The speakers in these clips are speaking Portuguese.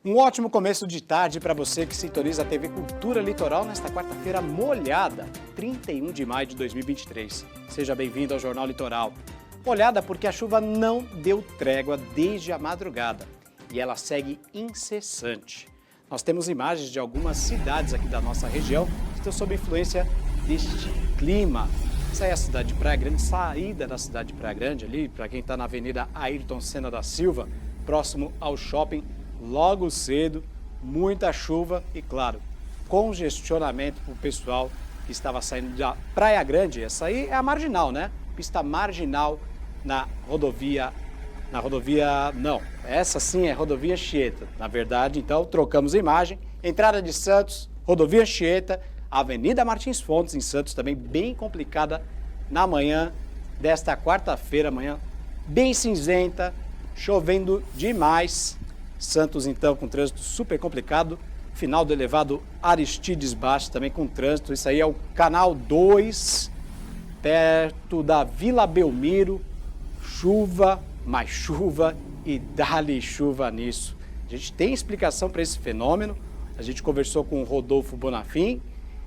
Um ótimo começo de tarde para você que sintoniza a TV Cultura Litoral nesta quarta-feira molhada, 31 de maio de 2023. Seja bem-vindo ao Jornal Litoral. Molhada porque a chuva não deu trégua desde a madrugada e ela segue incessante. Nós temos imagens de algumas cidades aqui da nossa região que estão sob influência deste clima. Essa é a cidade de Praia Grande, saída da cidade de Praia Grande ali, para quem está na Avenida Ayrton Senna da Silva, próximo ao shopping. Logo cedo, muita chuva e, claro, congestionamento para o pessoal que estava saindo da Praia Grande. Essa aí é a marginal, né? Pista marginal na rodovia não, essa sim é rodovia Anchieta. Na verdade, então, trocamos a imagem. Entrada de Santos, rodovia Anchieta, Avenida Martins Fontes, em Santos, também bem complicada na manhã desta quarta-feira, manhã bem cinzenta, chovendo demais. Santos, então, com trânsito super complicado. Final do elevado Aristides Baixo, também com trânsito. Isso aí é o Canal 2, perto da Vila Belmiro. Chuva, mais chuva e dá-lhe chuva nisso. A gente tem explicação para esse fenômeno. A gente conversou com o Rodolfo Bonafim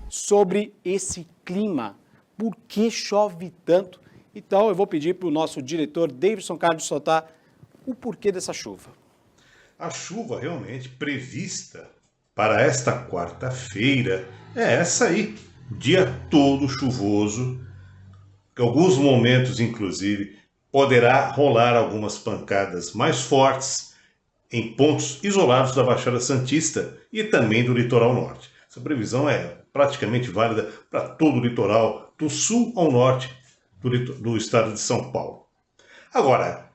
sobre esse clima. Por que chove tanto? Então, eu vou pedir para o nosso diretor, Davidson Carlos, soltar o porquê dessa chuva. A chuva realmente prevista para esta quarta-feira é essa aí, dia todo chuvoso, que alguns momentos, inclusive, poderá rolar algumas pancadas mais fortes em pontos isolados da Baixada Santista e também do litoral norte. Essa previsão é praticamente válida para todo o litoral, do sul ao norte do estado de São Paulo. Agora,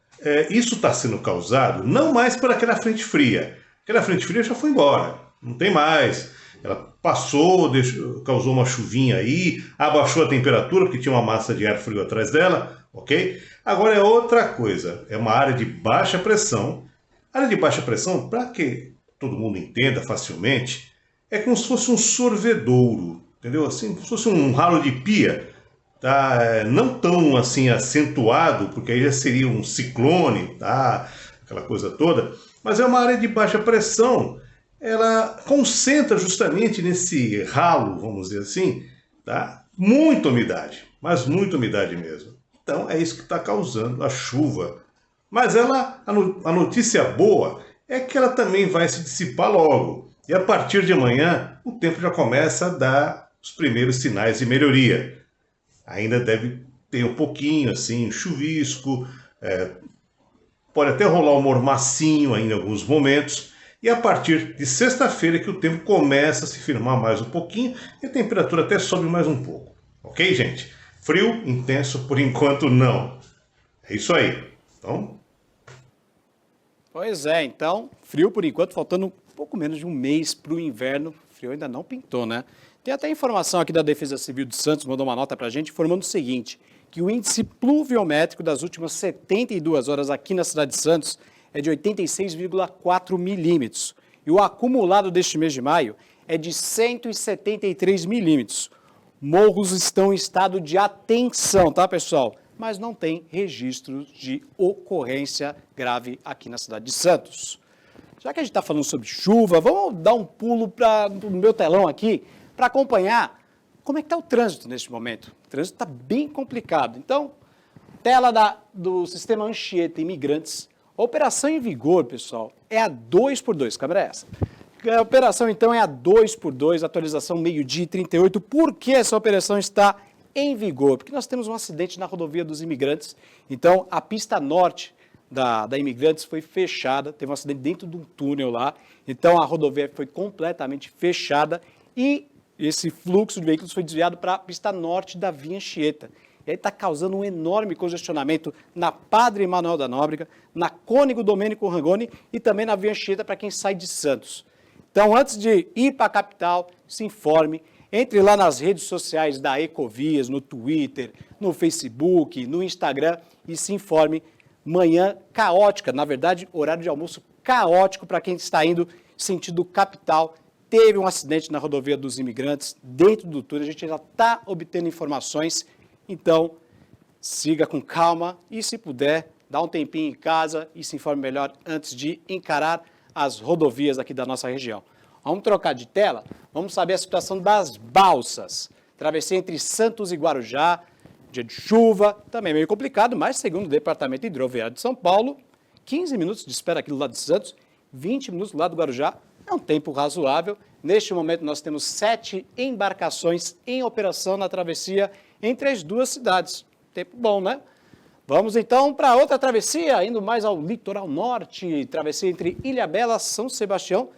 isso está sendo causado não mais por aquela frente fria. Aquela frente fria já foi embora, não tem mais. Ela passou, causou uma chuvinha aí, abaixou a temperatura, porque tinha uma massa de ar frio atrás dela, ok? Agora é outra coisa, é uma área de baixa pressão. Área de baixa pressão, para que todo mundo entenda facilmente, é como se fosse um sorvedouro, entendeu? Assim, como se fosse um ralo de pia. Tá? Não tão assim acentuado, porque aí já seria um ciclone, tá? Aquela coisa toda, mas é uma área de baixa pressão. Ela concentra justamente nesse ralo, vamos dizer assim, tá? Muita umidade, mas muita umidade mesmo. Então é isso que está causando a chuva. Mas a notícia boa é que ela também vai se dissipar logo. E a partir de amanhã o tempo já começa a dar os primeiros sinais de melhoria. Ainda deve ter um pouquinho, assim, chuvisco, pode até rolar um mormacinho ainda em alguns momentos, e a partir de sexta-feira que o tempo começa a se firmar mais um pouquinho, e a temperatura até sobe mais um pouco. Ok, gente? Frio, intenso, por enquanto não. É isso aí. Então... Pois é, então, frio por enquanto, faltando um pouco menos de um mês para o inverno, o frio ainda não pintou, né? Tem até informação aqui da Defesa Civil de Santos, mandou uma nota para a gente, informando o seguinte, que o índice pluviométrico das últimas 72 horas aqui na cidade de Santos é de 86,4 milímetros. E o acumulado deste mês de maio é de 173 milímetros. Morros estão em estado de atenção, tá, pessoal? Mas não tem registro de ocorrência grave aqui na cidade de Santos. Já que a gente está falando sobre chuva, vamos dar um pulo no meu telão aqui, para acompanhar como é que está o trânsito neste momento. O trânsito está bem complicado. Então, tela do sistema Anchieta Imigrantes. A operação em vigor, pessoal, é a 2x2. Câmera é essa. A operação, então, é a 2x2, atualização meio-dia e 38. Por que essa operação está em vigor? Porque nós temos um acidente na rodovia dos Imigrantes. Então, a pista norte da Imigrantes foi fechada. Teve um acidente dentro de um túnel lá. Então, a rodovia foi completamente fechada e esse fluxo de veículos foi desviado para a pista norte da Via Anchieta. E aí está causando um enorme congestionamento na Padre Manuel da Nóbrega, na Cônego Domênico Rangoni e também na Via Anchieta para quem sai de Santos. Então, antes de ir para a capital, se informe, entre lá nas redes sociais da Ecovias, no Twitter, no Facebook, no Instagram e se informe. Manhã caótica, na verdade, horário de almoço caótico para quem está indo sentido capital. Teve um acidente na rodovia dos Imigrantes, dentro do túnel, a gente já está obtendo informações, então siga com calma e, se puder, dá um tempinho em casa e se informe melhor antes de encarar as rodovias aqui da nossa região. Vamos trocar de tela, vamos saber a situação das balsas. Travessia entre Santos e Guarujá, dia de chuva, também meio complicado, mas segundo o Departamento Hidroviário de São Paulo, 15 minutos de espera aqui do lado de Santos, 20 minutos do lado do Guarujá, é um tempo razoável. Neste momento nós temos 7 embarcações em operação na travessia entre as duas cidades. Tempo bom, né? Vamos então para outra travessia, indo mais ao litoral norte, travessia entre Ilhabela e São Sebastião.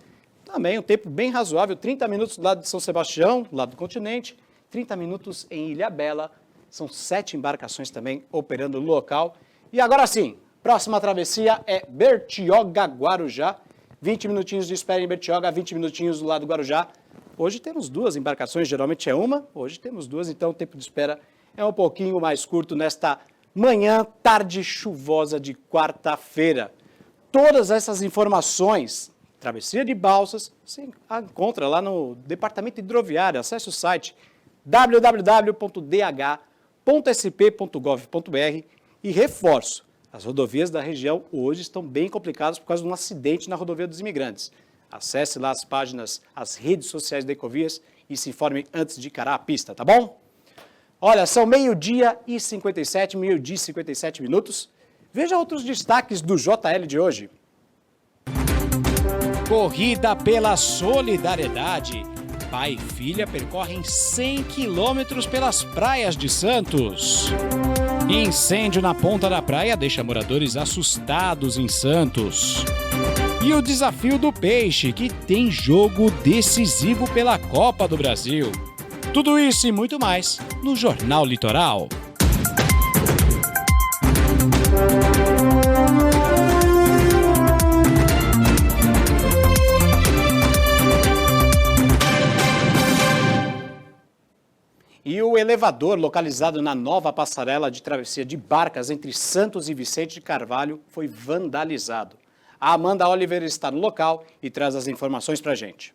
Também um tempo bem razoável, 30 minutos do lado de São Sebastião, do lado do continente, 30 minutos em Ilhabela. São 7 embarcações também operando no local. E agora sim, próxima travessia é Bertioga-Guarujá. 20 minutinhos de espera em Bertioga, 20 minutinhos do lado do Guarujá. Hoje temos 2 embarcações, geralmente é uma, hoje temos 2, então o tempo de espera é um pouquinho mais curto nesta manhã, tarde chuvosa de quarta-feira. Todas essas informações, travessia de balsas, você encontra lá no Departamento Hidroviário. Acesse o site www.dh.sp.gov.br e reforço. As rodovias da região hoje estão bem complicadas por causa de um acidente na rodovia dos imigrantes. Acesse lá as páginas, as redes sociais da Ecovias e se informe antes de encarar a pista, tá bom? Olha, são meio-dia e 57 minutos. Veja outros destaques do JL de hoje. Corrida pela solidariedade. Pai e filha percorrem 100 quilômetros pelas praias de Santos. Incêndio na ponta da praia deixa moradores assustados em Santos. E o desafio do peixe, que tem jogo decisivo pela Copa do Brasil. Tudo isso e muito mais no Jornal Litoral. E o elevador localizado na nova passarela de travessia de barcas entre Santos e Vicente de Carvalho foi vandalizado. A Amanda Oliver está no local e traz as informações para a gente.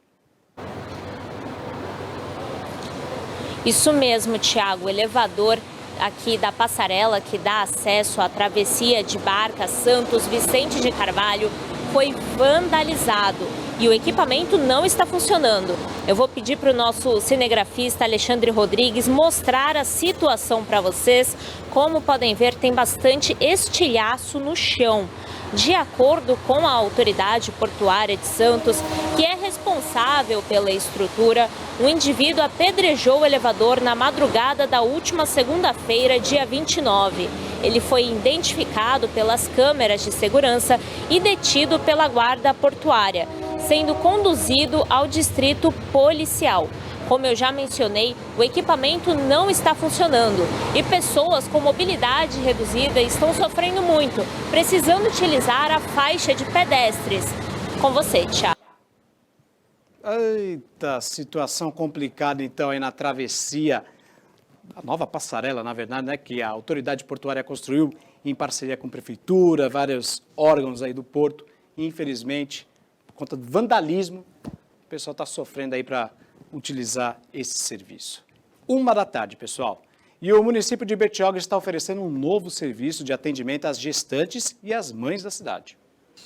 Isso mesmo, Tiago. O elevador aqui da passarela que dá acesso à travessia de barcas Santos Vicente de Carvalho foi vandalizado e o equipamento não está funcionando. Eu vou pedir para o nosso cinegrafista Alexandre Rodrigues mostrar a situação para vocês. Como podem ver, tem bastante estilhaço no chão. De acordo com a autoridade portuária de Santos, que é responsável pela estrutura, um indivíduo apedrejou o elevador na madrugada da última segunda-feira, dia 29. Ele foi identificado pelas câmeras de segurança e detido pela guarda portuária, sendo conduzido ao distrito policial. Como eu já mencionei, o equipamento não está funcionando e pessoas com mobilidade reduzida estão sofrendo muito, precisando utilizar a faixa de pedestres. Com você, Thiago. Eita, situação complicada então aí na travessia. A nova passarela, na verdade, né, que a autoridade portuária construiu em parceria com a prefeitura, vários órgãos aí do porto. Infelizmente, por conta do vandalismo, o pessoal está sofrendo aí para utilizar esse serviço. 13h, pessoal. E o município de Bertioga está oferecendo um novo serviço de atendimento às gestantes e às mães da cidade.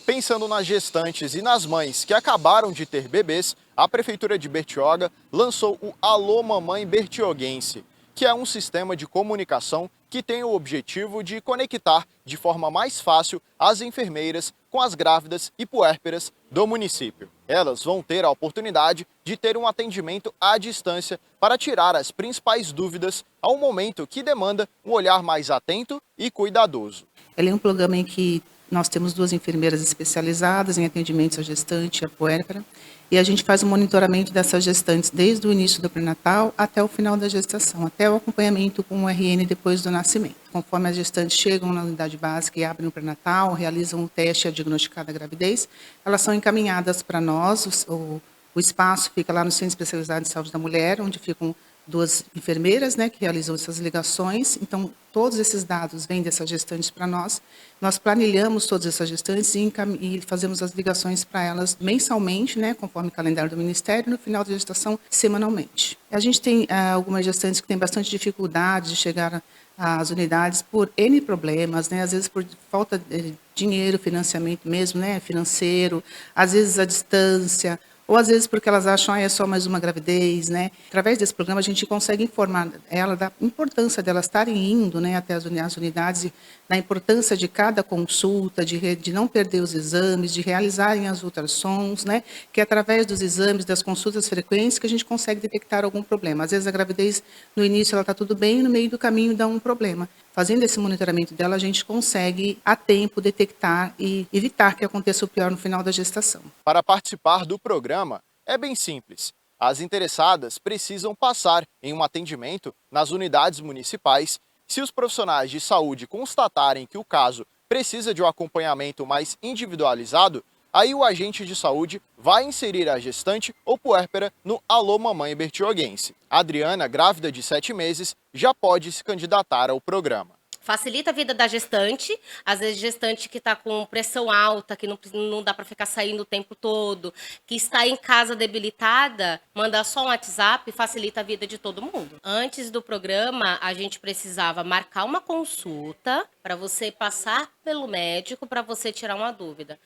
Pensando nas gestantes e nas mães que acabaram de ter bebês, a Prefeitura de Bertioga lançou o Alô Mamãe Bertioguense, que é um sistema de comunicação que tem o objetivo de conectar de forma mais fácil as enfermeiras com as grávidas e puérperas do município. Elas vão ter a oportunidade de ter um atendimento à distância para tirar as principais dúvidas ao momento que demanda um olhar mais atento e cuidadoso. Ele é um programa em que nós temos 2 enfermeiras especializadas em atendimentos à gestante e à puérpera, e a gente faz o monitoramento dessas gestantes desde o início do pré-natal até o final da gestação, até o acompanhamento com o RN depois do nascimento. Conforme as gestantes chegam na unidade básica e abrem o pré-natal, realizam o teste a diagnosticar a gravidez, elas são encaminhadas para nós, o espaço fica lá no Centro Especializado de Saúde da Mulher, onde ficam 2 enfermeiras, né, que realizam essas ligações. Então, todos esses dados vêm dessas gestantes para nós. Nós planilhamos todas essas gestantes e fazemos as ligações para elas mensalmente, né, conforme o calendário do Ministério, e no final da gestação, semanalmente. A gente tem algumas gestantes que têm bastante dificuldade de chegar as unidades por N problemas, né? Às vezes por falta de dinheiro, financiamento mesmo, né? Financeiro, às vezes a distância, ou às vezes porque elas acham que é só mais uma gravidez, né? Através desse programa a gente consegue informar ela da importância delas estarem indo, né, até as unidades, da importância de cada consulta, de não perder os exames, de realizarem as ultrassons, né? Que é através dos exames, das consultas frequentes que a gente consegue detectar algum problema. Às vezes a gravidez no início ela está tudo bem, no meio do caminho dá um problema. Fazendo esse monitoramento dela, a gente consegue a tempo detectar e evitar que aconteça o pior no final da gestação. Para participar do programa, é bem simples. As interessadas precisam passar em um atendimento nas unidades municipais. Se os profissionais de saúde constatarem que o caso precisa de um acompanhamento mais individualizado, aí o agente de saúde vai inserir a gestante ou puérpera no Alô Mamãe Bertioguense. A Adriana, grávida de 7 meses, já pode se candidatar ao programa. Facilita a vida da gestante, às vezes gestante que está com pressão alta, que não dá para ficar saindo o tempo todo, que está em casa debilitada, mandar só um WhatsApp facilita a vida de todo mundo. Antes do programa, a gente precisava marcar uma consulta para você passar pelo médico para você tirar uma dúvida.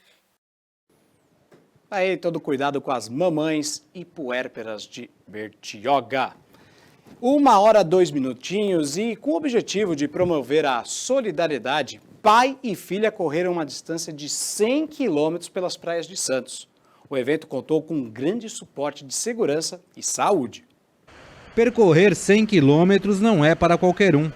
Aí, todo cuidado com as mamães e puérperas de Bertioga. 1h02 e com o objetivo de promover a solidariedade, pai e filha correram uma distância de 100 quilômetros pelas praias de Santos. O evento contou com um grande suporte de segurança e saúde. Percorrer 100 quilômetros não é para qualquer um.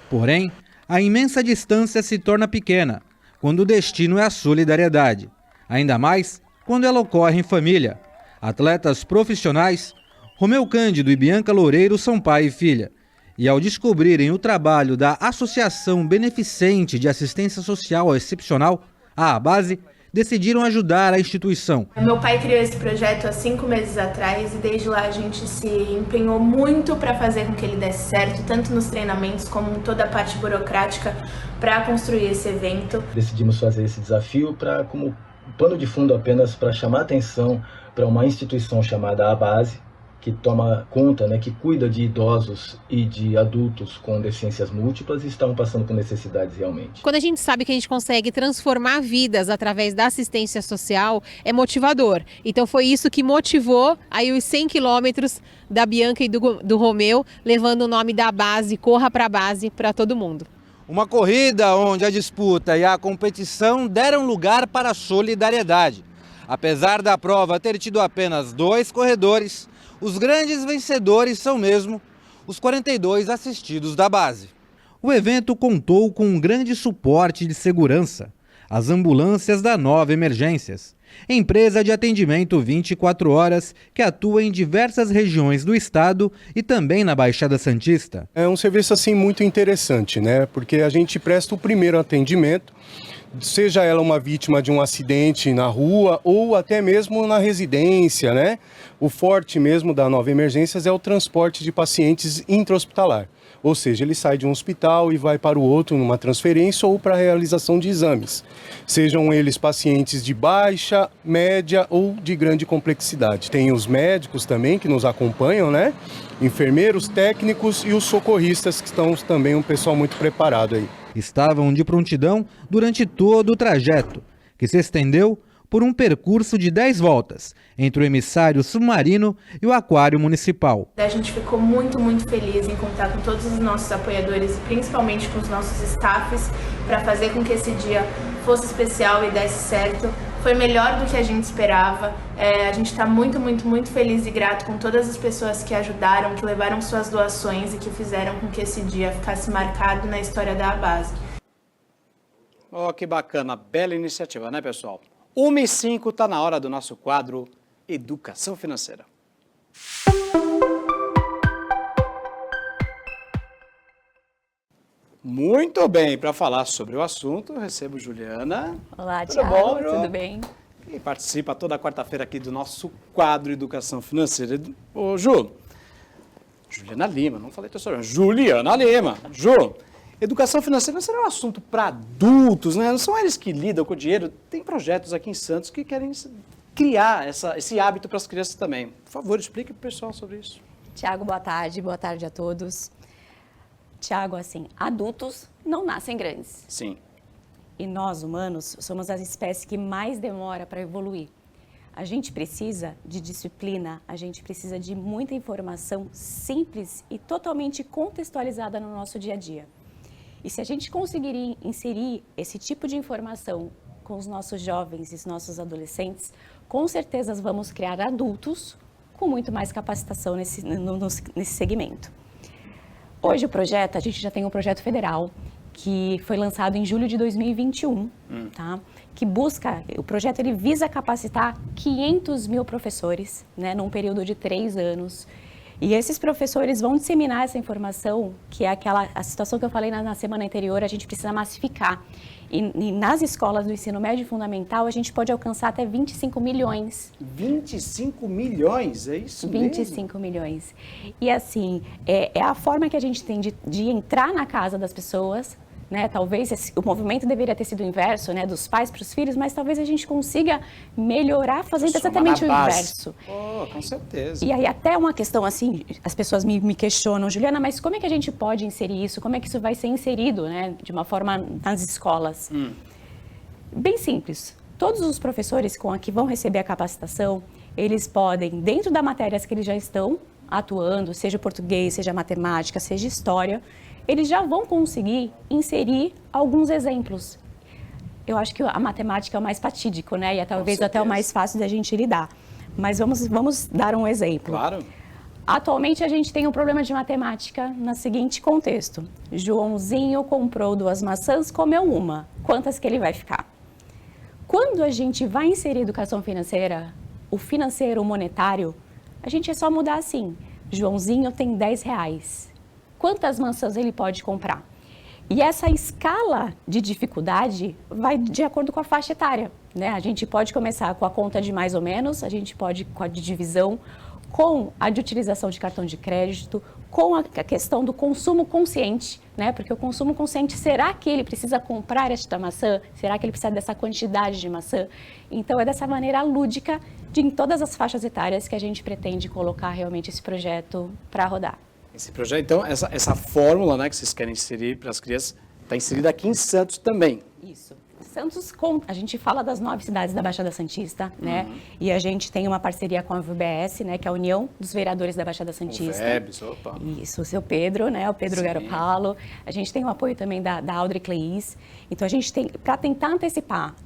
Porém, a imensa distância se torna pequena quando o destino é a solidariedade. Ainda mais quando ela ocorre em família. Atletas profissionais, Romeu Cândido e Bianca Loureiro são pai e filha. E ao descobrirem o trabalho da Associação Beneficente de Assistência Social Excepcional, a ABASE, decidiram ajudar a instituição. Meu pai criou esse projeto há 5 meses atrás e desde lá a gente se empenhou muito para fazer com que ele desse certo, tanto nos treinamentos como em toda a parte burocrática para construir esse evento. Decidimos fazer esse desafio como pano de fundo apenas para chamar atenção para uma instituição chamada ABASE, que toma conta, que cuida de idosos e de adultos com deficiências múltiplas e estão passando por necessidades realmente. Quando a gente sabe que a gente consegue transformar vidas através da assistência social, é motivador. Então foi isso que motivou aí os 100 quilômetros da Bianca e do Romeu, levando o nome da base, Corra para a Base, para todo mundo. Uma corrida onde a disputa e a competição deram lugar para a solidariedade. Apesar da prova ter tido apenas 2 corredores, os grandes vencedores são mesmo os 42 assistidos da base. O evento contou com um grande suporte de segurança, as ambulâncias da Nova Emergências, empresa de atendimento 24 horas que atua em diversas regiões do estado e também na Baixada Santista. É um serviço assim muito interessante, porque a gente presta o primeiro atendimento, seja ela uma vítima de um acidente na rua ou até mesmo na residência, O forte mesmo da Nova Emergências é o transporte de pacientes intra-hospitalar. Ou seja, ele sai de um hospital e vai para o outro numa transferência ou para a realização de exames. Sejam eles pacientes de baixa, média ou de grande complexidade. Tem os médicos também que nos acompanham, Enfermeiros, técnicos e os socorristas que estão também um pessoal muito preparado aí. Estavam de prontidão durante todo o trajeto, que se estendeu por um percurso de 10 voltas entre o emissário submarino e o aquário municipal. A gente ficou muito, muito feliz em contar com todos os nossos apoiadores, principalmente com os nossos staffs, para fazer com que esse dia fosse especial e desse certo. Foi melhor do que a gente esperava. A gente está muito, muito, muito feliz e grato com todas as pessoas que ajudaram, que levaram suas doações e que fizeram com que esse dia ficasse marcado na história da ABASE. Oh, que bacana, bela iniciativa, pessoal? 1h05, está na hora do nosso quadro Educação Financeira. Muito bem, para falar sobre o assunto, eu recebo Juliana. Olá, Tudo Thiago, bom, Ju? tudo bem? E participa toda quarta-feira aqui do nosso quadro Educação Financeira. Ô, Ju, Juliana Lima, não falei teu sobrenome, Juliana Lima. Ju, educação financeira não será um assunto para adultos, Não são eles que lidam com o dinheiro. Tem projetos aqui em Santos que querem criar esse hábito para as crianças também. Por favor, explique para o pessoal sobre isso. Thiago, boa tarde a todos. Tiago, assim, adultos não nascem grandes. Sim. E nós, humanos, somos a espécie que mais demora para evoluir. A gente precisa de disciplina, a gente precisa de muita informação simples e totalmente contextualizada no nosso dia a dia. E se a gente conseguir inserir esse tipo de informação com os nossos jovens e os nossos adolescentes, com certeza vamos criar adultos com muito mais capacitação nesse segmento. Hoje o projeto, a gente já tem um projeto federal que foi lançado em julho de 2021, tá? Que busca, o projeto ele visa capacitar 500 mil professores, né, num período de 3 anos. E esses professores vão disseminar essa informação, que é a situação que eu falei na semana anterior, a gente precisa massificar. E nas escolas do ensino médio fundamental, a gente pode alcançar até 25 milhões. 25 milhões? É isso mesmo? 25 milhões. E assim, é a forma que a gente tem de entrar na casa das pessoas, né? Talvez o movimento deveria ter sido o inverso, né? Dos pais para os filhos, mas talvez a gente consiga melhorar fazendo exatamente o inverso. Oh, com certeza. E aí até uma questão assim, as pessoas me questionam, Juliana, mas como é que a gente pode inserir isso? Como é que isso vai ser inserido, né? De uma forma nas escolas? Bem simples. Todos os professores que vão receber a capacitação, eles podem, dentro das matérias que eles já estão atuando, seja português, seja matemática, seja história, eles já vão conseguir inserir alguns exemplos. Eu acho que a matemática é o mais fatídico, né? E é talvez até o mais fácil da gente lidar. Mas vamos dar um exemplo. Claro. Atualmente a gente tem um problema de matemática no seguinte contexto. Joãozinho comprou 2 maçãs, comeu uma. Quantas que ele vai ficar? Quando a gente vai inserir educação financeira, o financeiro, o monetário, a gente é só mudar assim. Joãozinho tem 10 reais. Quantas maçãs ele pode comprar? E essa escala de dificuldade vai de acordo com a faixa etária, né? A gente pode começar com a conta de mais ou menos, a gente pode com a de divisão, com a de utilização de cartão de crédito, com a questão do consumo consciente, né? Porque o consumo consciente, será que ele precisa comprar esta maçã? Será que ele precisa dessa quantidade de maçã? Então é dessa maneira lúdica, em todas as faixas etárias, que a gente pretende colocar realmente esse projeto para rodar. Esse projeto, então, essa fórmula, né, que vocês querem inserir para as crianças, está inserida aqui em Santos também. Isso. Santos, a gente fala das 9 cidades da Baixada Santista, né? E a gente tem uma parceria com a VBS, né? Que é a União dos Vereadores da Baixada Santista. Opa. Isso, o seu Pedro, né? O Pedro Garopalo. A gente tem o apoio também da Audrey Cleis. Então, a gente tem, para tentar antecipar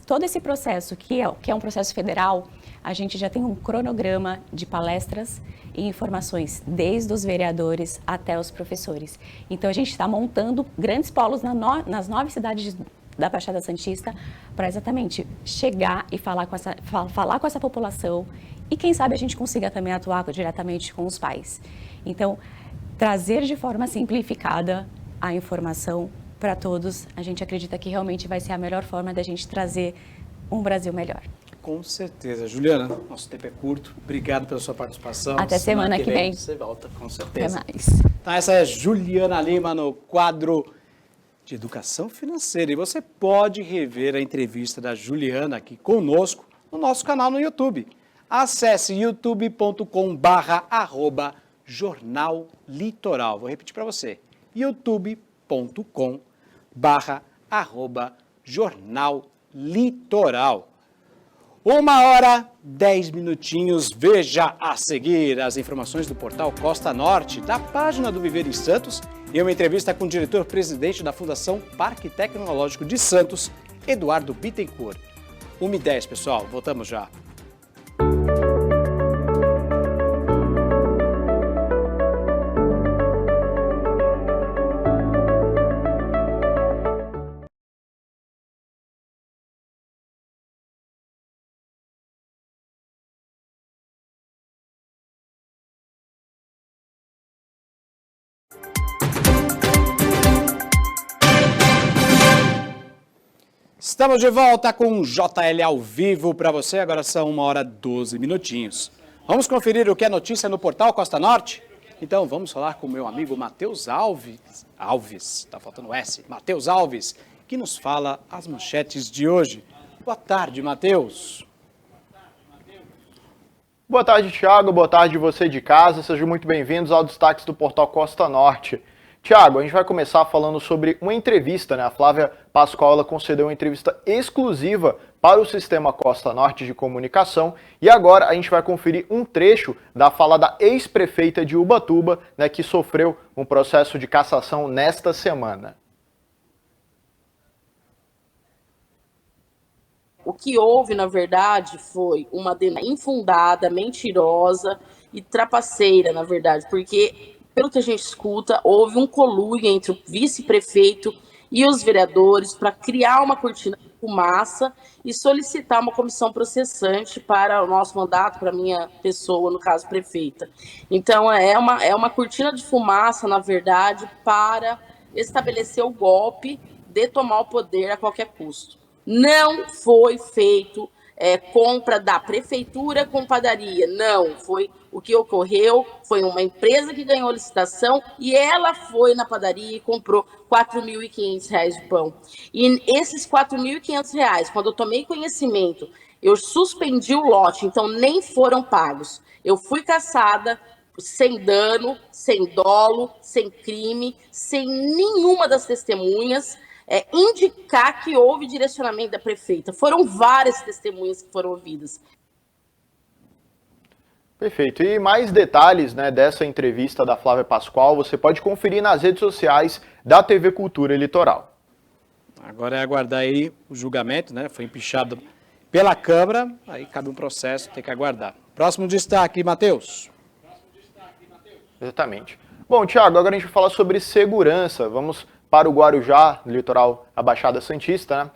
todo esse processo, que é um processo federal, a gente já tem um cronograma de palestras e informações, desde os vereadores até os professores. Então, a gente está montando grandes polos nas 9 cidades da Baixada Santista para exatamente chegar e falar com essa população e, quem sabe, a gente consiga também atuar diretamente com os pais. Então, trazer de forma simplificada a informação para todos, a gente acredita que realmente vai ser a melhor forma da gente trazer um Brasil melhor. Com certeza. Juliana, nosso tempo é curto. Obrigado pela sua participação. Até semana que vem. Você volta, com certeza. Até mais. Então, essa é Juliana Lima no quadro de Educação Financeira. E você pode rever a entrevista da Juliana aqui conosco no nosso canal no YouTube. Acesse youtube.com/Jornal Litoral. Vou repetir para você. youtube.com/Jornal Litoral. 1h10. Veja a seguir as informações do portal Costa Norte, da página do Viver em Santos e uma entrevista com o diretor-presidente da Fundação Parque Tecnológico de Santos, Eduardo Bittencourt. 1h10, pessoal. Voltamos já. Estamos de volta com o JL ao vivo para você. Agora são 1h12. Vamos conferir o que é notícia no portal Costa Norte? Então vamos falar com o meu amigo Matheus Alves, tá faltando S, Matheus Alves, que nos fala as manchetes de hoje. Boa tarde, Matheus. Boa tarde, Thiago. Boa tarde você de casa. Sejam muito bem-vindos ao Destaques do portal Costa Norte. Tiago, a gente vai começar falando sobre uma entrevista, né? A Flávia Pascoal ela concedeu uma entrevista exclusiva para o Sistema Costa Norte de Comunicação e agora a gente vai conferir um trecho da fala da ex-prefeita de Ubatuba, né, que sofreu um processo de cassação nesta semana. O que houve, na verdade, foi uma denúncia infundada, mentirosa e trapaceira, na verdade, porque, pelo que a gente escuta, houve um conluio entre o vice-prefeito e os vereadores para criar uma cortina de fumaça e solicitar uma comissão processante para o nosso mandato, para a minha pessoa, no caso, prefeita. Então, é uma cortina de fumaça, na verdade, para estabelecer o golpe de tomar o poder a qualquer custo. Não foi feito compra da prefeitura com padaria, não. Foi o que ocorreu, foi uma empresa que ganhou a licitação e ela foi na padaria e comprou R$ 4.500 de pão. E esses R$ 4.500, quando eu tomei conhecimento, eu suspendi o lote, então nem foram pagos. Eu fui cassada sem dano, sem dolo, sem crime, sem nenhuma das testemunhas indicar que houve direcionamento da prefeita. Foram várias testemunhas que foram ouvidas. Perfeito. E mais detalhes, né, dessa entrevista da Flávia Pascoal você pode conferir nas redes sociais da TV Cultura Litoral. Agora é aguardar aí o julgamento, né? Foi empichado pela Câmara, aí cabe um processo, tem que aguardar. Próximo destaque, Matheus. Exatamente. Bom, Tiago, agora a gente vai falar sobre segurança. Vamos para o Guarujá, litoral da Baixada Santista, né?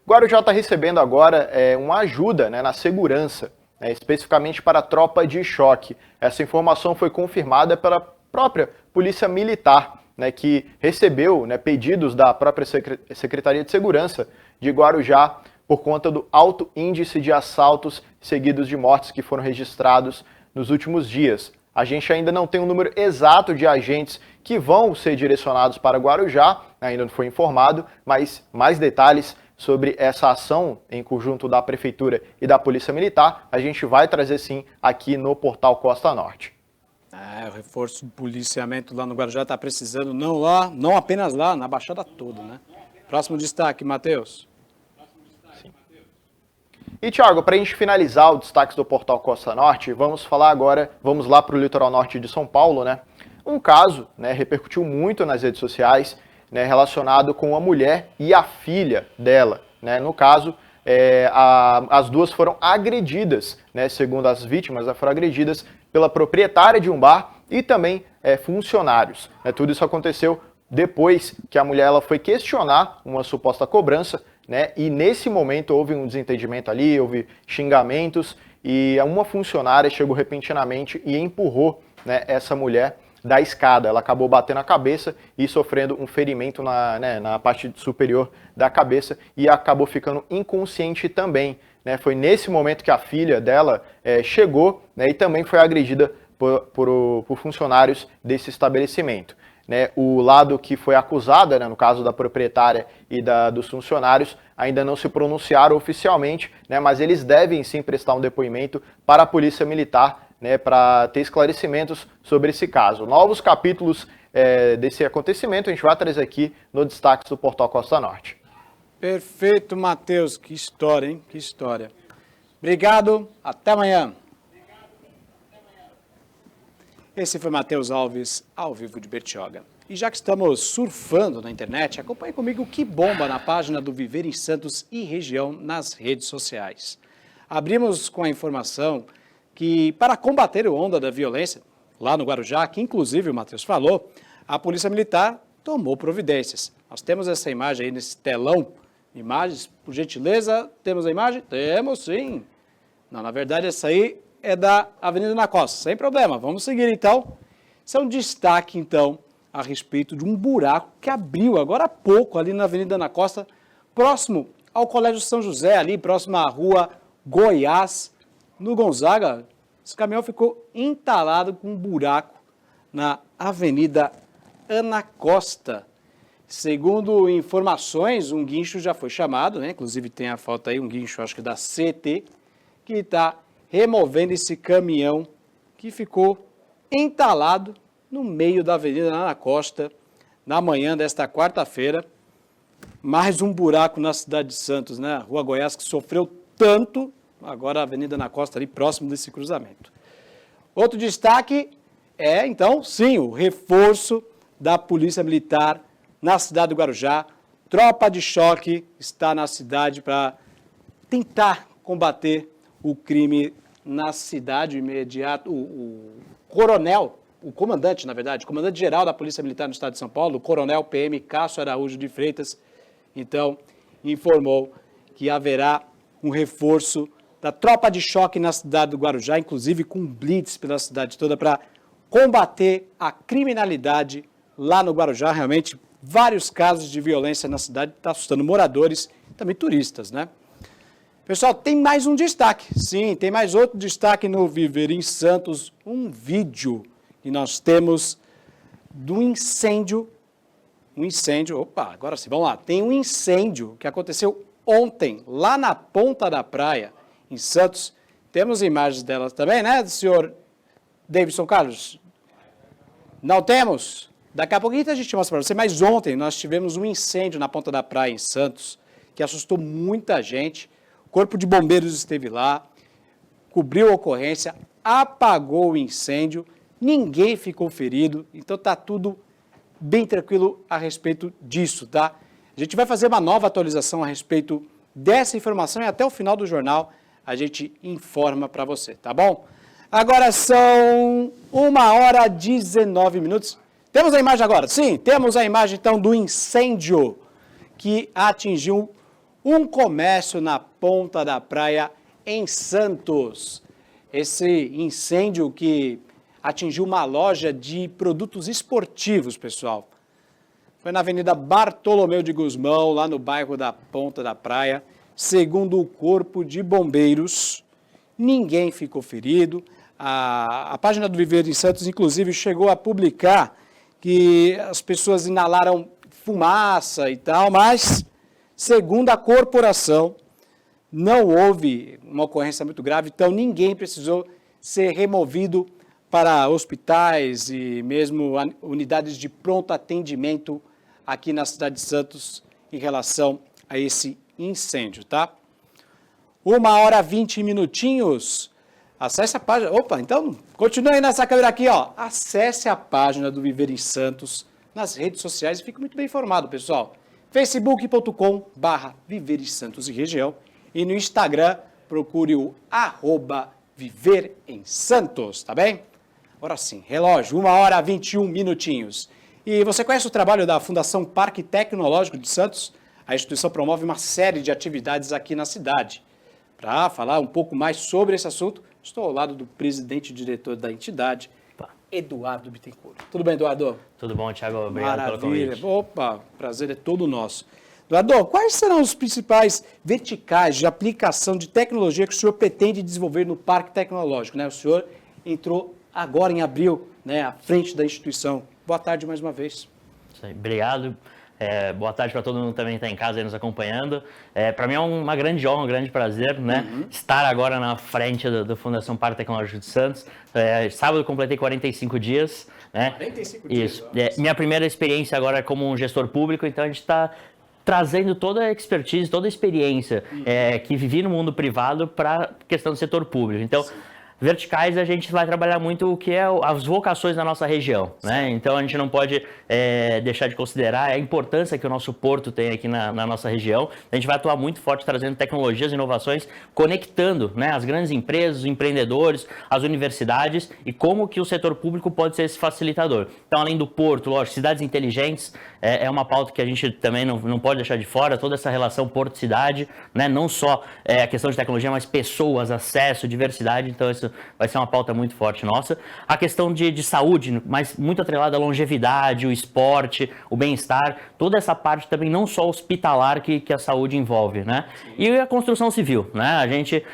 Guarujá está recebendo agora uma ajuda, né, na segurança, né, especificamente para a tropa de choque. Essa informação foi confirmada pela própria Polícia Militar, né, que recebeu, né, pedidos da própria Secretaria de Segurança de Guarujá por conta do alto índice de assaltos seguidos de mortes que foram registrados nos últimos dias. A gente ainda não tem um número exato de agentes que vão ser direcionados para Guarujá, ainda não foi informado, mas mais detalhes sobre essa ação em conjunto da Prefeitura e da Polícia Militar, a gente vai trazer sim aqui no Portal Costa Norte. O reforço do policiamento lá no Guarujá está precisando, não apenas lá, na Baixada toda, né? Próximo destaque, Matheus. E, Tiago, para a gente finalizar o destaque do Portal Costa Norte, vamos lá para o litoral norte de São Paulo, né? Um caso, né, repercutiu muito nas redes sociais, né, relacionado com a mulher e a filha dela, né? No caso, as duas foram agredidas, né? Segundo as vítimas, foram agredidas pela proprietária de um bar e também funcionários. Né? Tudo isso aconteceu depois que a mulher ela foi questionar uma suposta cobrança, né? E nesse momento houve um desentendimento ali, houve xingamentos e uma funcionária chegou repentinamente e empurrou, né, essa mulher da escada. Ela acabou batendo a cabeça e sofrendo um ferimento na parte superior da cabeça e acabou ficando inconsciente também. Né? Foi nesse momento que a filha dela chegou, né, e também foi agredida por funcionários desse estabelecimento. Né, o lado que foi acusada, né, no caso da proprietária e dos funcionários, ainda não se pronunciaram oficialmente, né, mas eles devem sim prestar um depoimento para a Polícia Militar, né, para ter esclarecimentos sobre esse caso. Novos capítulos desse acontecimento a gente vai trazer aqui no destaque do Portal Costa Norte. Perfeito, Matheus. Que história, hein? Que história. Obrigado. Até amanhã. Esse foi Matheus Alves, ao vivo de Bertioga. E já que estamos surfando na internet, acompanhe comigo o que bomba na página do Viver em Santos e região nas redes sociais. Abrimos com a informação que, para combater a onda da violência, lá no Guarujá, que inclusive o Matheus falou, a Polícia Militar tomou providências. Nós temos essa imagem aí nesse telão. Imagens, por gentileza, temos a imagem? Temos sim. Não, na verdade essa aí é da Avenida Ana Costa, sem problema. Vamos seguir então. Isso é um destaque então a respeito de um buraco que abriu agora há pouco ali na Avenida Ana Costa, próximo ao Colégio São José, ali próximo à rua Goiás, no Gonzaga. Esse caminhão ficou entalado com um buraco na Avenida Ana Costa. Segundo informações, um guincho já foi chamado, né? Inclusive tem a foto aí, um guincho, acho que da CT, que está removendo esse caminhão que ficou entalado no meio da Avenida Ana Costa, na manhã desta quarta-feira. Mais um buraco na cidade de Santos, né? Rua Goiás, que sofreu tanto, agora a Avenida na Costa, ali próximo desse cruzamento. Outro destaque é, então, sim, o reforço da Polícia Militar na cidade do Guarujá. Tropa de choque está na cidade para tentar combater o crime na cidade imediata. O coronel, o comandante, na verdade, o comandante-geral da Polícia Militar no estado de São Paulo, o coronel PM Cássio Araújo de Freitas, então, informou que haverá um reforço da tropa de choque na cidade do Guarujá, inclusive com blitz pela cidade toda, para combater a criminalidade lá no Guarujá. Realmente, vários casos de violência na cidade, está assustando moradores e também turistas, né? Pessoal, tem mais um destaque. Sim, tem mais outro destaque no Viver em Santos, um vídeo que nós temos do incêndio. Opa, agora sim, vamos lá. Tem um incêndio que aconteceu ontem, lá na ponta da praia, em Santos. Temos imagens delas também, né, senhor Davidson Carlos? Não temos? Daqui a pouquinho a gente mostra para você, mas ontem nós tivemos um incêndio na ponta da praia, em Santos, que assustou muita gente. O Corpo de Bombeiros esteve lá, cobriu a ocorrência, apagou o incêndio, ninguém ficou ferido, então está tudo bem tranquilo a respeito disso, tá? A gente vai fazer uma nova atualização a respeito dessa informação e até o final do jornal a gente informa para você, tá bom? Agora são 1h19. Temos a imagem agora? Sim, temos a imagem então do incêndio que atingiu um comércio na ponta da praia em Santos. Esse incêndio que atingiu uma loja de produtos esportivos, pessoal. Foi na Avenida Bartolomeu de Gusmão, lá no bairro da Ponta da Praia. Segundo o Corpo de Bombeiros, ninguém ficou ferido. A página do Viver em Santos, inclusive, chegou a publicar que as pessoas inalaram fumaça e tal, mas, segundo a corporação, não houve uma ocorrência muito grave, então ninguém precisou ser removido para hospitais e mesmo unidades de pronto atendimento aqui na cidade de Santos em relação a esse incêndio, tá? 1h20. Acesse a página. Opa, então continue aí nessa câmera aqui, ó. Acesse a página do Viver em Santos nas redes sociais e fique muito bem informado, pessoal. facebook.com/Viver em Santos e região e no Instagram procure o @Viver em Santos, tá bem? Agora sim, relógio, 1h21. E você conhece o trabalho da Fundação Parque Tecnológico de Santos? A instituição promove uma série de atividades aqui na cidade. Para falar um pouco mais sobre esse assunto, estou ao lado do presidente e diretor da entidade, Eduardo Bittencourt. Tudo bem, Eduardo? Tudo bom, Thiago? Obrigado pelo convite. Opa, prazer é todo nosso. Eduardo, quais serão os principais verticais de aplicação de tecnologia que o senhor pretende desenvolver no Parque Tecnológico, né? O senhor entrou agora em abril, né, à frente da instituição. Boa tarde mais uma vez. Isso aí, obrigado. Boa tarde para todo mundo que também está em casa aí nos acompanhando. Para mim é uma grande honra, um grande prazer, né? Estar agora na frente da Fundação Parque Tecnológico de Santos. Sábado eu completei 45 dias. Né? 45 dias? Isso. Minha primeira experiência agora é como um gestor público, então a gente está trazendo toda a expertise, toda a experiência que vivi no mundo privado para a questão do setor público. Então, sim, verticais, a gente vai trabalhar muito o que é as vocações da nossa região, né? Então a gente não pode deixar de considerar a importância que o nosso porto tem aqui na nossa região. A gente vai atuar muito forte trazendo tecnologias e inovações, conectando, né, as grandes empresas, os empreendedores, as universidades e como que o setor público pode ser esse facilitador. Então, além do porto, lógico, cidades inteligentes é uma pauta que a gente também não pode deixar de fora, toda essa relação porto-cidade, né? Não só a questão de tecnologia, mas pessoas, acesso, diversidade. Então isso vai ser uma pauta muito forte nossa. A questão de saúde, mas muito atrelada à longevidade, o esporte, o bem-estar, toda essa parte também não só hospitalar que a saúde envolve, né? E a construção civil, né? A gente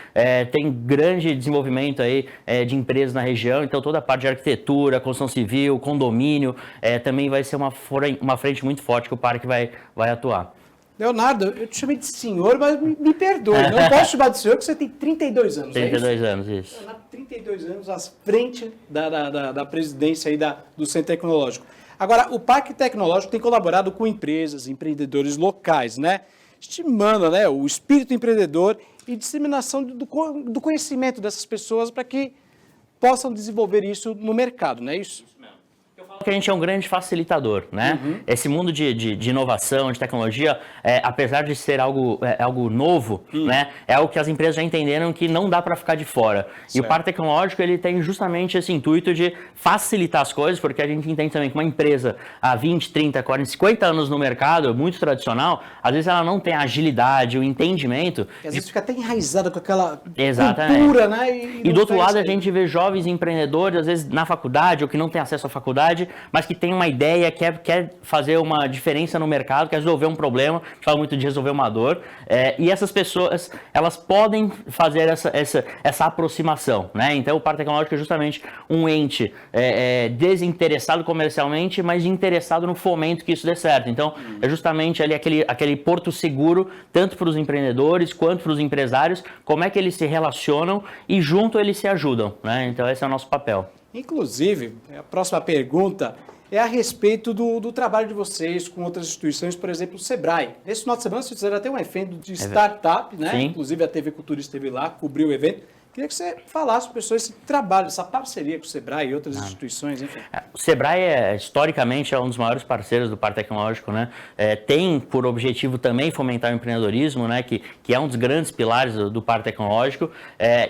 tem grande desenvolvimento aí de empresas na região, então toda a parte de arquitetura, construção civil, condomínio, também vai ser uma frente muito forte que o parque vai atuar. Leonardo, eu te chamei de senhor, mas me perdoe. Não posso chamar de senhor, porque você tem 32 anos, 32 anos, isso. Leonardo, 32 anos à frente da presidência aí do Centro Tecnológico. Agora, o Parque Tecnológico tem colaborado com empresas, empreendedores locais, né? Estimando, né, o espírito empreendedor e disseminação do conhecimento dessas pessoas para que possam desenvolver isso no mercado, não é isso? Que a gente é um grande facilitador, né? Esse mundo de inovação, de tecnologia, apesar de ser algo novo, né? É algo que as empresas já entenderam que não dá para ficar de fora. Certo. E o Parque Tecnológico, ele tem justamente esse intuito de facilitar as coisas, porque a gente entende também que uma empresa há 20, 30, 40, 50 anos no mercado, muito tradicional, às vezes ela não tem a agilidade, o entendimento. E às vezes fica até enraizada com aquela Exatamente. cultura, né? E do outro lado, a gente vê jovens empreendedores, às vezes na faculdade, ou que não tem acesso à faculdade, mas que tem uma ideia, quer fazer uma diferença no mercado, quer resolver um problema, a gente fala muito de resolver uma dor, e essas pessoas, elas podem fazer essa aproximação, né? Então o Parque Tecnológico é justamente um ente desinteressado comercialmente, mas interessado no fomento que isso dê certo. Então é justamente ali aquele porto seguro, tanto para os empreendedores quanto para os empresários, como é que eles se relacionam e junto eles se ajudam, né? Então esse é o nosso papel. Inclusive, a próxima pergunta é a respeito do trabalho de vocês com outras instituições, por exemplo, o Sebrae. Nesse final de semana, vocês fizeram até um evento de startup, né? Sim. Inclusive a TV Cultura esteve lá, cobriu o evento. Queria que você falasse para pessoas esse trabalho, essa parceria com o Sebrae e outras instituições, enfim. O Sebrae, historicamente, é um dos maiores parceiros do Parque Tecnológico, né? Tem por objetivo também fomentar o empreendedorismo, né? Que é um dos grandes pilares do Parque Tecnológico.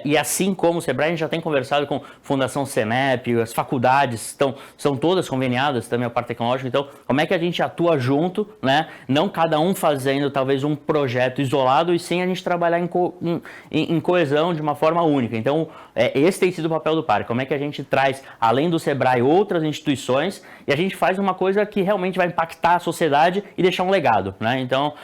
E assim como o Sebrae, a gente já tem conversado com Fundação Senep, as faculdades são todas conveniadas também ao Parque Tecnológico. Então, como é que a gente atua junto, né? Não cada um fazendo talvez um projeto isolado, e sim a gente trabalhar em coesão de uma forma única. Então, esse tem sido o papel do Parque. Como é que a gente traz, além do Sebrae, outras instituições, e a gente faz uma coisa que realmente vai impactar a sociedade e deixar um legado, né? Então,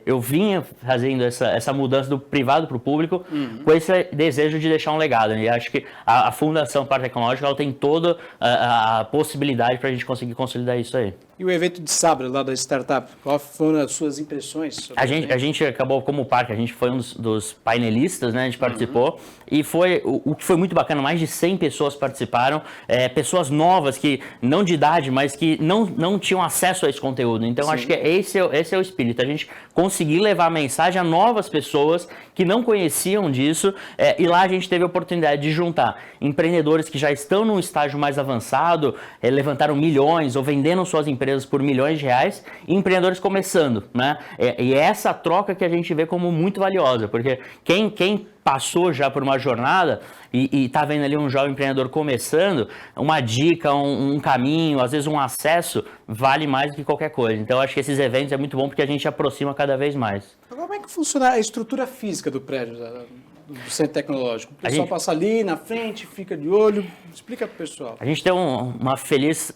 eu vinha fazendo essa mudança do privado para o público com esse desejo de deixar um legado. E acho que a Fundação Parque Tecnológico, ela tem toda a possibilidade para a gente conseguir consolidar isso aí. E o evento de sábado lá da startup, quais foram as suas impressões? A gente acabou, como Parque, a gente foi um dos painelistas, né? A gente participou, e foi o que foi muito bacana, mais de 100 pessoas participaram, pessoas novas, que não de idade, mas que não tinham acesso a esse conteúdo. Então, acho que esse é o espírito, a gente conseguir levar a mensagem a novas pessoas que não conheciam disso, e lá a gente teve a oportunidade de juntar empreendedores que já estão num estágio mais avançado, levantaram milhões ou vendendo suas empresas por milhões de reais, e empreendedores começando, né? E é essa troca que a gente vê como muito valiosa, porque quem passou já por uma jornada e está vendo ali um jovem empreendedor começando, uma dica, um caminho, às vezes um acesso, vale mais do que qualquer coisa. Então, acho que esses eventos é muito bom porque a gente aproxima cada vez mais. Como é que funciona a estrutura física do prédio do Centro Tecnológico? O pessoal passa ali na frente, fica de olho. Explica para o pessoal. A gente tem uma feliz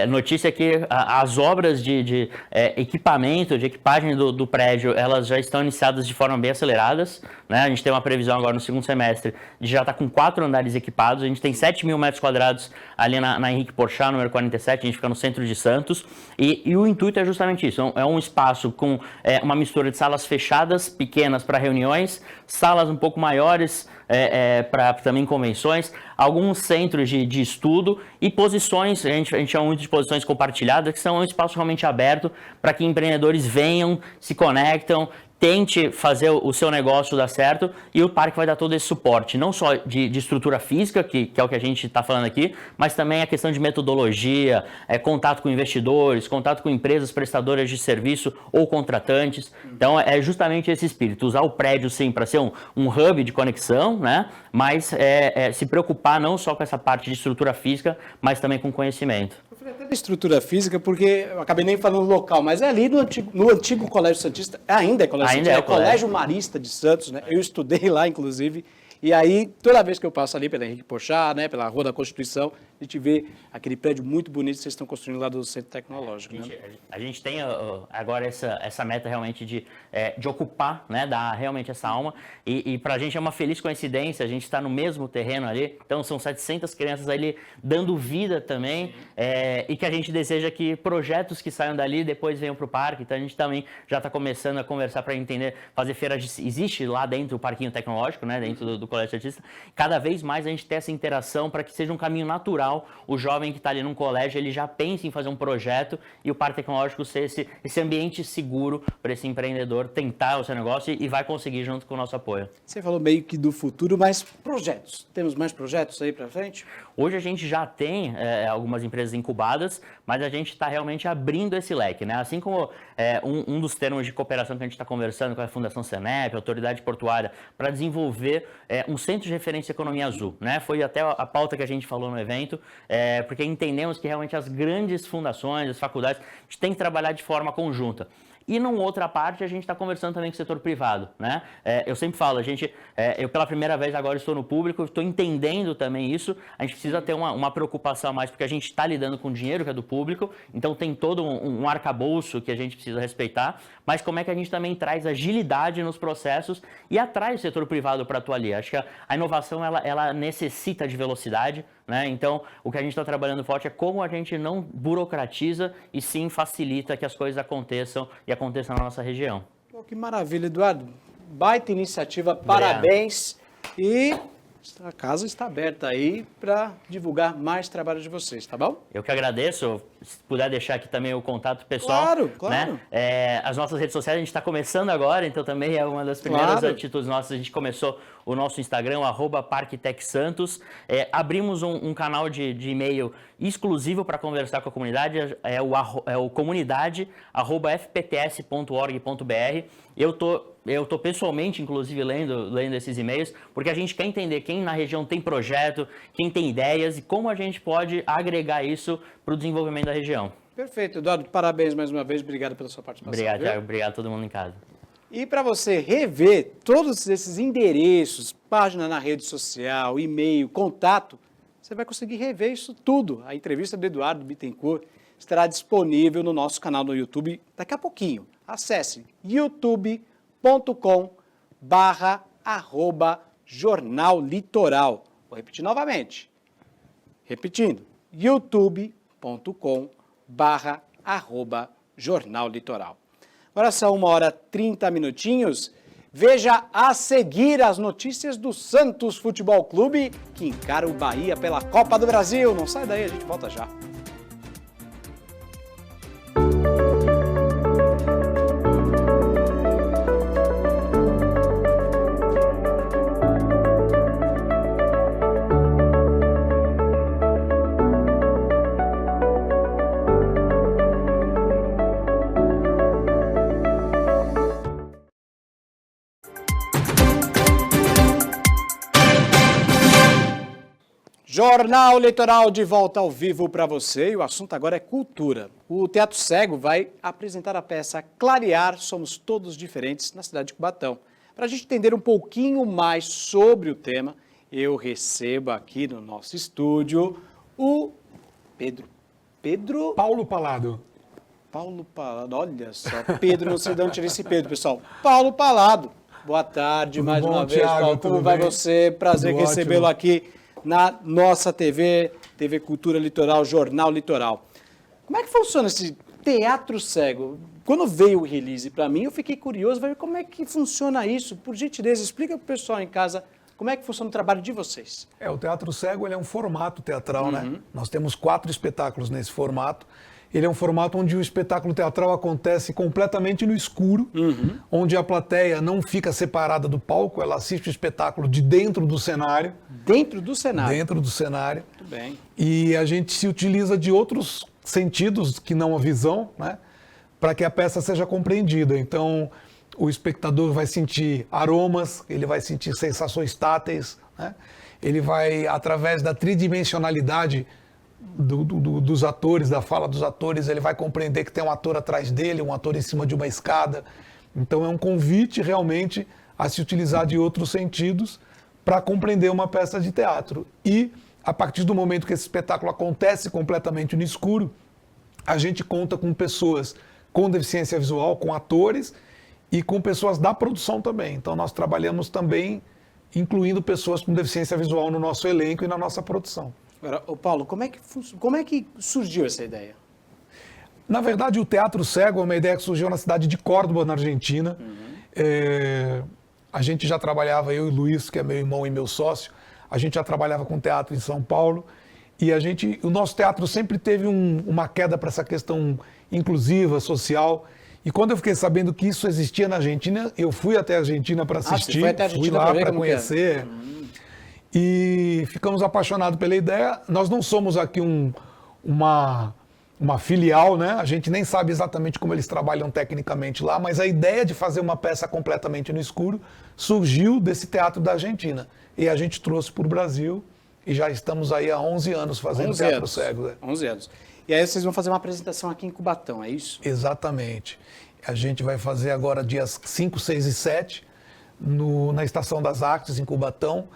notícia que as obras de equipamento, de equipagem do prédio, elas já estão iniciadas de forma bem aceleradas, né? A gente tem uma previsão agora no segundo semestre de já estar com 4 andares equipados. A gente tem 7 mil metros quadrados ali na Henrique Porchat, número 47, a gente fica no centro de Santos. E o intuito é justamente isso, é um espaço com uma mistura de salas fechadas, pequenas para reuniões, salas um pouco maiores, para também convenções, alguns centros de estudo e posições, a gente chama muito de posições compartilhadas, que são um espaço realmente aberto para que empreendedores venham, se conectam, tente fazer o seu negócio dar certo, e o parque vai dar todo esse suporte, não só de estrutura física, que é o que a gente está falando aqui, mas também a questão de metodologia, contato com investidores, contato com empresas prestadoras de serviço ou contratantes. Então, é justamente esse espírito, usar o prédio, sim, para ser um hub de conexão, né? Mas se preocupar não só com essa parte de estrutura física, mas também com conhecimento. Eu falei até da estrutura física, porque eu acabei nem falando local, mas é ali no antigo Colégio Santista, ainda é Colégio Santista, é o Colégio Marista de Santos, né? Eu estudei lá, inclusive, e aí, toda vez que eu passo ali pela Henrique Porchat, né, pela Rua da Constituição, a gente vê aquele prédio muito bonito que vocês estão construindo lá do Centro Tecnológico. A gente tem agora essa meta realmente de ocupar, né, dar realmente essa alma, e para a gente é uma feliz coincidência, a gente está no mesmo terreno ali, então são 700 crianças ali dando vida também, e que a gente deseja que projetos que saiam dali depois venham para o parque. Então a gente também já está começando a conversar para entender, fazer feiras existe lá dentro o parquinho tecnológico, né, dentro do Colégio Santista, cada vez mais a gente tem essa interação para que seja um caminho natural fundamental o jovem que está ali num colégio, ele já pensa em fazer um projeto e o Parque Tecnológico ser esse ambiente seguro para esse empreendedor tentar o seu negócio e vai conseguir junto com o nosso apoio. Você falou meio que do futuro, mas projetos. Temos mais projetos aí para frente? Hoje a gente já tem algumas empresas incubadas, mas a gente está realmente abrindo esse leque, né? Assim como um dos termos de cooperação que a gente está conversando com a Fundação Senep, a Autoridade Portuária, para desenvolver um centro de referência à economia azul, né? Foi até a pauta que a gente falou no evento, porque entendemos que realmente as grandes fundações, as faculdades, a gente tem que trabalhar de forma conjunta. E numa outra parte, a gente está conversando também com o setor privado, né? Eu sempre falo, eu pela primeira vez agora estou no público, estou entendendo também isso, a gente precisa ter uma preocupação a mais, porque a gente está lidando com dinheiro que é do público, então tem todo um arcabouço que a gente precisa respeitar, mas como é que a gente também traz agilidade nos processos e atrai o setor privado para atuar ali. Acho que a inovação, ela necessita de velocidade, né? Então, o que a gente está trabalhando forte é como a gente não burocratiza e sim facilita que as coisas aconteçam e aconteçam na nossa região. Pô, que maravilha, Eduardo. Baita iniciativa, parabéns. E a casa está aberta aí para divulgar mais trabalho de vocês, tá bom? Eu que agradeço. Se puder deixar aqui também o contato pessoal. Claro. Né? As nossas redes sociais a gente está começando agora, então também é uma das primeiras atitudes nossas. A gente começou o nosso Instagram, @ParqueTecSantos. Abrimos um canal de e-mail exclusivo para conversar com a comunidade, é o comunidade@fpts.org.br. Eu tô pessoalmente, inclusive, lendo esses e-mails, porque a gente quer entender quem na região tem projeto, quem tem ideias e como a gente pode agregar isso para o desenvolvimento da região. Perfeito, Eduardo. Parabéns mais uma vez. Obrigado pela sua participação. Obrigado, Thiago. Obrigado a todo mundo em casa. E para você rever todos esses endereços, página na rede social, e-mail, contato, você vai conseguir rever isso tudo. A entrevista do Eduardo Bittencourt estará disponível no nosso canal no YouTube daqui a pouquinho. Acesse youtube.com/Jornal Litoral. Vou repetir novamente. Repetindo, youtube.com/Jornal Litoral. Agora são 1h30. Veja a seguir as notícias do Santos Futebol Clube, que encara o Bahia pela Copa do Brasil. Não sai daí, a gente volta já. Jornal Litoral de volta ao vivo para você e o assunto agora é cultura. O Teatro Cego vai apresentar a peça Clarear, Somos Todos Diferentes, na cidade de Cubatão. Para a gente entender um pouquinho mais sobre o tema, eu recebo aqui no nosso estúdio o Paulo Palado. Paulo Palado, olha só, Pedro, não sei de onde tirei esse Pedro, pessoal. Paulo Palado, boa tarde, Tudo mais bom, uma vez, Thiago, Paulo, como tudo vai bem? você? Prazer Tudo recebê-lo ótimo. aqui na nossa TV Cultura Litoral, Jornal Litoral. Como é que funciona esse Teatro Cego? Quando veio o release para mim, eu fiquei curioso, ver como é que funciona isso. Por gentileza, explica para o pessoal em casa como é que funciona o trabalho de vocês. O Teatro Cego ele é um formato teatral, né? Nós temos 4 espetáculos nesse formato. Ele é um formato onde o espetáculo teatral acontece completamente no escuro, onde a plateia não fica separada do palco, ela assiste o espetáculo de dentro do cenário. Dentro do cenário? Dentro do cenário. Muito bem. E a gente se utiliza de outros sentidos que não a visão, né? Para que a peça seja compreendida. Então, o espectador vai sentir aromas, ele vai sentir sensações táteis, né? Ele vai, através da tridimensionalidade dos atores, da fala dos atores, ele vai compreender que tem um ator atrás dele, um ator em cima de uma escada. Então é um convite realmente a se utilizar de outros sentidos para compreender uma peça de teatro. E a partir do momento que esse espetáculo acontece completamente no escuro, a gente conta com pessoas com deficiência visual, com atores e com pessoas da produção também. Então nós trabalhamos também incluindo pessoas com deficiência visual no nosso elenco e na nossa produção. Agora, Paulo, como é que surgiu essa ideia? Na verdade, o Teatro Cego é uma ideia que surgiu na cidade de Córdoba, na Argentina. A gente já trabalhava, eu e o Luiz, que é meu irmão e meu sócio, a gente já trabalhava com teatro em São Paulo. E o nosso teatro sempre teve uma queda para essa questão inclusiva, social. E quando eu fiquei sabendo que isso existia na Argentina, eu fui até a Argentina para assistir, você foi até a Argentina fui lá para para conhecer. E ficamos apaixonados pela ideia. Nós não somos aqui uma filial, né? A gente nem sabe exatamente como eles trabalham tecnicamente lá, mas a ideia de fazer uma peça completamente no escuro surgiu desse teatro da Argentina. E a gente trouxe para o Brasil e já estamos aí há 11 anos fazendo teatro cego. Né? 11 anos. E aí vocês vão fazer uma apresentação aqui em Cubatão, é isso? Exatamente. A gente vai fazer agora dias 5, 6 e 7 na Estação das Artes, em Cubatão.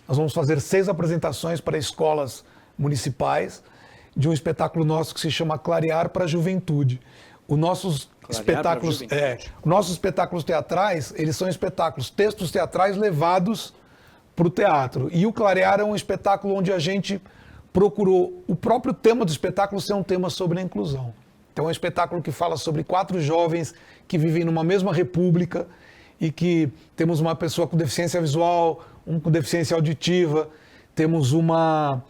Nós vamos fazer 6 apresentações para escolas municipais de um espetáculo nosso que se chama Clarear para a Juventude. Os nossos espetáculos teatrais, eles são espetáculos, textos teatrais levados para o teatro. E o Clarear é um espetáculo onde a gente procurou o próprio tema do espetáculo ser um tema sobre a inclusão. Então é um espetáculo que fala sobre 4 jovens que vivem numa mesma república e que temos uma pessoa com deficiência visual, um com deficiência auditiva, temos uma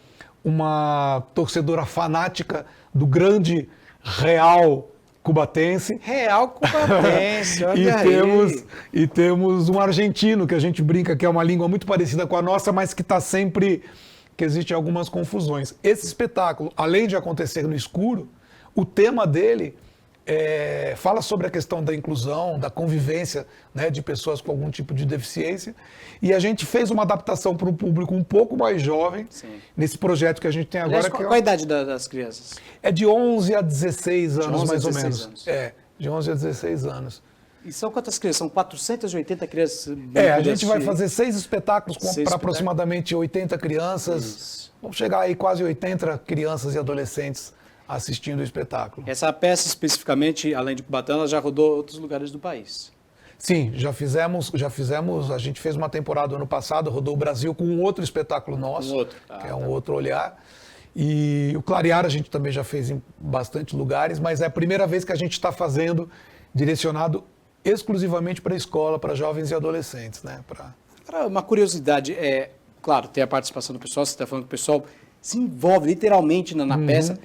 torcedora fanática do grande Real Cubatense. Real Cubatense, olha e temos um argentino, que a gente brinca que é uma língua muito parecida com a nossa, mas que está sempre... que existem algumas confusões. Esse espetáculo, além de acontecer no escuro, o tema dele fala sobre a questão da inclusão, da convivência, né, de pessoas com algum tipo de deficiência. E a gente fez uma adaptação para um público um pouco mais jovem, nesse projeto que a gente tem agora. Aliás, qual a idade das crianças? É de 11 a 16 anos, 11 a mais 16 ou menos. Anos. De 11 a 16 anos. E são quantas crianças? São 480 crianças? A gente vai fazer 6 espetáculos para aproximadamente 80 crianças. Isso. Vamos chegar aí quase 80 crianças e adolescentes assistindo o espetáculo. Essa peça especificamente, além de Cubatão, ela já rodou outros lugares do país. Sim, já fizemos, a gente fez uma temporada ano passado, rodou o Brasil com um outro espetáculo nosso, que é um outro olhar. E o Clarear a gente também já fez em bastante lugares, mas é a primeira vez que a gente está fazendo direcionado exclusivamente para a escola, para jovens e adolescentes, né? Uma curiosidade, claro, tem a participação do pessoal, você está falando que o pessoal se envolve literalmente na peça.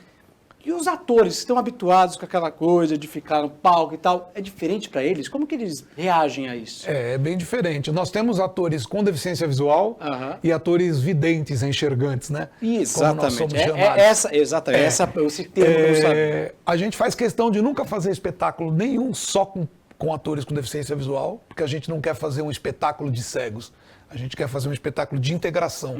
E os atores que estão habituados com aquela coisa de ficar no palco e tal, é diferente para eles? Como que eles reagem a isso? É bem diferente. Nós temos atores com deficiência visual e atores videntes, enxergantes, né? Exatamente. Exatamente. Esse termo que eu sabia. A gente faz questão de nunca fazer espetáculo nenhum só com atores com deficiência visual, porque a gente não quer fazer um espetáculo de cegos. A gente quer fazer um espetáculo de integração.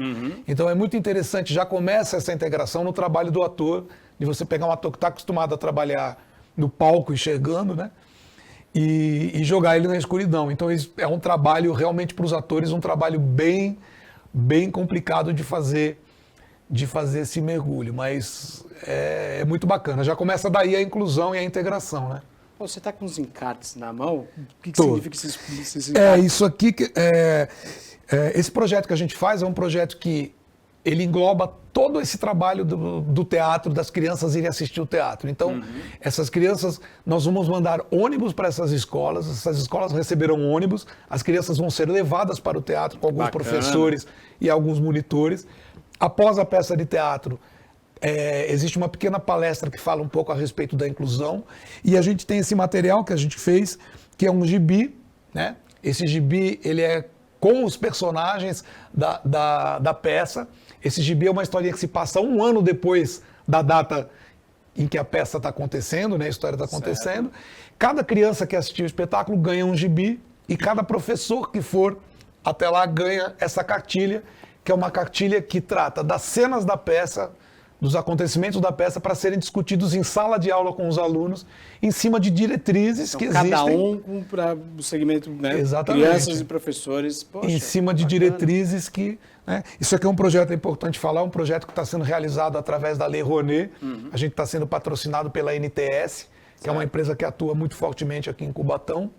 Então é muito interessante, já começa essa integração no trabalho do ator, de você pegar um ator que está acostumado a trabalhar no palco enxergando, né? E jogar ele na escuridão. Então é um trabalho realmente para os atores, um trabalho bem, bem complicado de fazer esse mergulho, mas é muito bacana. Já começa daí a inclusão e a integração, né? Você está com os encartes na mão? O que significa esses encartes? Isso aqui... esse projeto que a gente faz é um projeto que ele engloba todo esse trabalho do teatro, das crianças irem assistir o teatro. Então, essas crianças, nós vamos mandar ônibus para essas escolas receberão ônibus, as crianças vão ser levadas para o teatro com alguns professores e alguns monitores. Após a peça de teatro, existe uma pequena palestra que fala um pouco a respeito da inclusão, e a gente tem esse material que a gente fez, que é um gibi, né? Esse gibi, ele é com os personagens da peça. Esse gibi é uma historinha que se passa 1 ano depois da data em que a peça está acontecendo, né? A história está acontecendo. Cada criança que assistiu o espetáculo ganha um gibi, e cada professor que for até lá ganha essa cartilha, que é uma cartilha que trata das cenas da peça, dos acontecimentos da peça, para serem discutidos em sala de aula com os alunos, em cima de diretrizes que existem. Cada um para o segmento, né? Exatamente. Crianças e professores. Poxa, em cima de diretrizes que... Né? Isso aqui é um projeto, é importante falar, um projeto que está sendo realizado através da Lei Rouanet. A gente está sendo patrocinado pela NTS, que é uma empresa que atua muito fortemente aqui em Cubatão.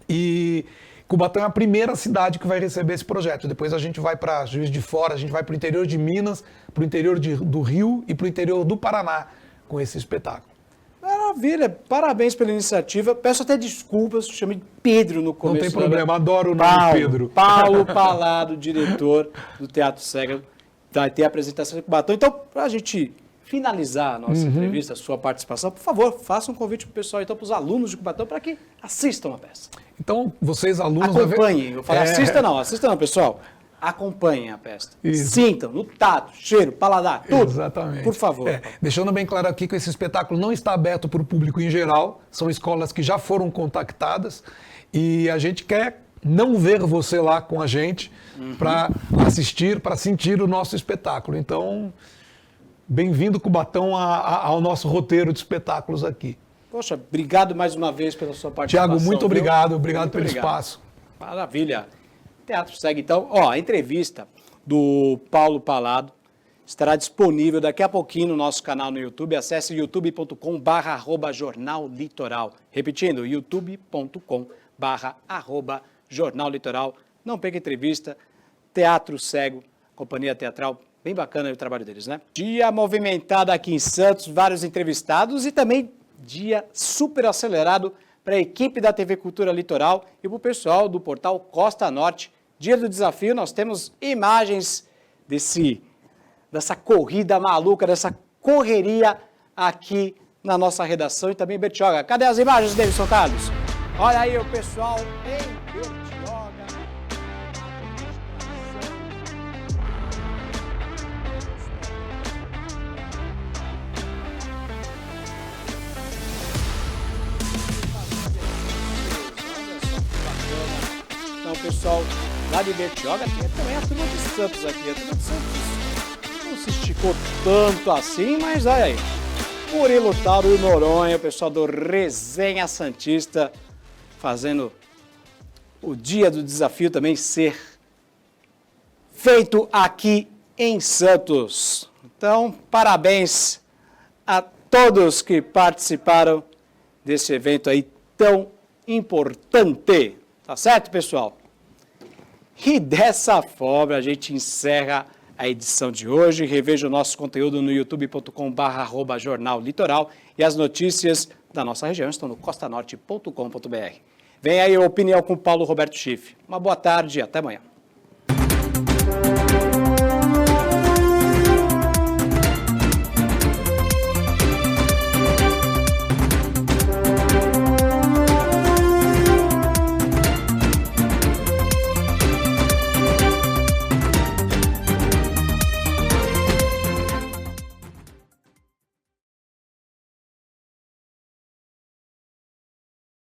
E Cubatão é a primeira cidade que vai receber esse projeto. Depois a gente vai para Juiz de Fora, a gente vai para o interior de Minas, para o interior do Rio e para o interior do Paraná com esse espetáculo. Maravilha, parabéns pela iniciativa. Peço até desculpas, chamei de Pedro no começo. Não tem problema, adoro o nome Pedro. Paulo Palado, diretor do Teatro Cego. vai ter a apresentação de Cubatão. Então, para a gente finalizar a nossa entrevista, a sua participação, por favor, faça um convite para o pessoal, então, para os alunos de Cubatão, para que assistam a peça. Então, vocês alunos... Acompanhem. Eu falei, assista não, pessoal. Acompanhem a peça. Isso. Sintam, no tato, cheiro, paladar, tudo. Exatamente. Por favor. Deixando bem claro aqui que esse espetáculo não está aberto para o público em geral, são escolas que já foram contactadas e a gente quer não ver você lá com a gente para assistir, para sentir o nosso espetáculo. Então, bem-vindo, Cubatão, ao nosso roteiro de espetáculos aqui. Poxa, obrigado mais uma vez pela sua participação. Tiago, muito obrigado. Obrigado muito pelo espaço. Maravilha. Teatro Segue, então. Ó, a entrevista do Paulo Palado estará disponível daqui a pouquinho no nosso canal no YouTube. Acesse youtube.com/Jornal Litoral. Repetindo, youtube.com/Jornal Litoral. Não perca a entrevista. Teatro Cego, companhia teatral. Bem bacana o trabalho deles, né? Dia movimentado aqui em Santos, vários entrevistados e também dia super acelerado para a equipe da TV Cultura Litoral e para o pessoal do portal Costa Norte. Dia do desafio, nós temos imagens dessa corrida maluca, dessa correria aqui na nossa redação e também em Bertioga. Cadê as imagens, Davidson Carlos? Olha aí o pessoal em Bertioga. Então, pessoal lá de Bertioga, tem também a turma de Santos aqui. A turma de Santos não se esticou tanto assim, mas olha aí. Murilo Tauro e o Noronha, o pessoal do Resenha Santista, fazendo o dia do desafio também ser feito aqui em Santos. Então, parabéns a todos que participaram desse evento aí tão importante. Tá certo, pessoal? E dessa forma a gente encerra a edição de hoje. Reveja o nosso conteúdo no youtube.com/Jornal Litoral e as notícias da nossa região estão no costanorte.com.br. Vem aí a opinião com Paulo Roberto Schiff. Uma boa tarde e até amanhã.